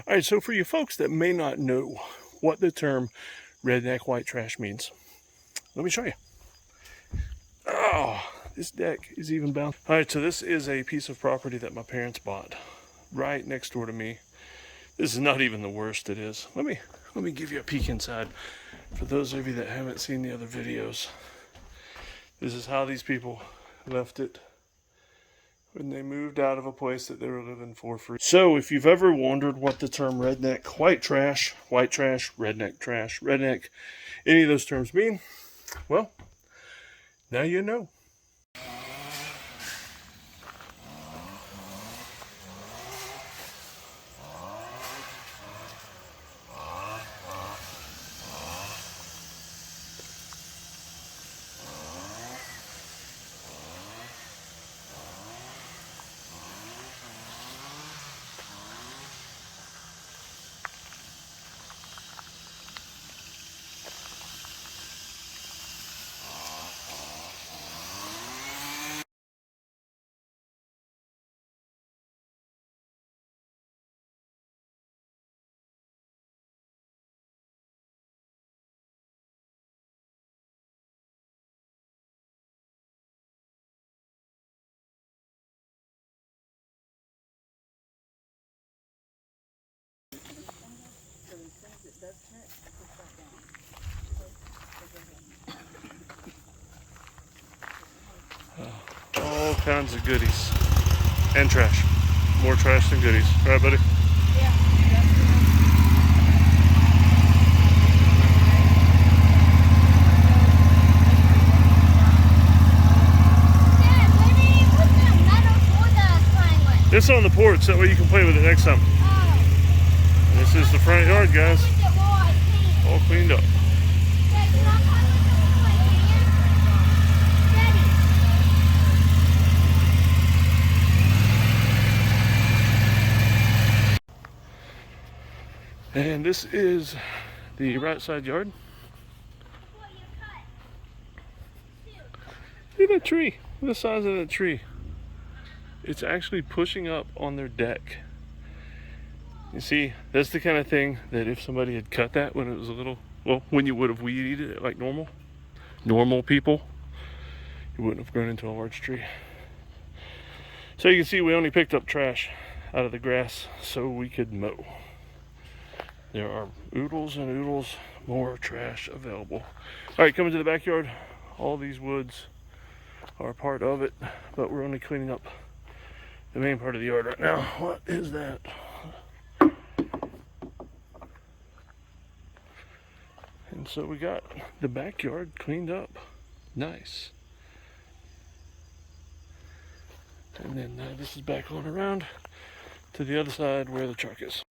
All right, so for you folks that may not know what the term redneck white trash means, let me show you. Oh, this deck is even bound. All right, so this is a piece of property that my parents bought right next door to me. This is not even the worst it is. Let me give you a peek inside. For those of you that haven't seen the other videos, this is how these people left it when they moved out of a place that they were living for free. So if you've ever wondered what the term redneck, white trash, redneck, any of those terms mean, well, now you know. All kinds of goodies. And trash. More trash than goodies. All right, buddy? Yeah. It's on the porch, that way you can play with it next time. Oh. This is the front yard, guys. All cleaned up. And this is the right side yard. See that tree? Look at the size of that tree. It's actually pushing up on their deck. You see, that's the kind of thing that if somebody had cut that when it was a little, well, when you would have weed eated it like normal people, it wouldn't have grown into a large tree. So you can see we only picked up trash out of the grass so we could mow. There are oodles and oodles more trash available. All right, coming to the backyard. All these woods are part of it, but we're only cleaning up the main part of the yard right now. What is that? And so we got the backyard cleaned up. Nice. And then this is back on around to the other side where the truck is.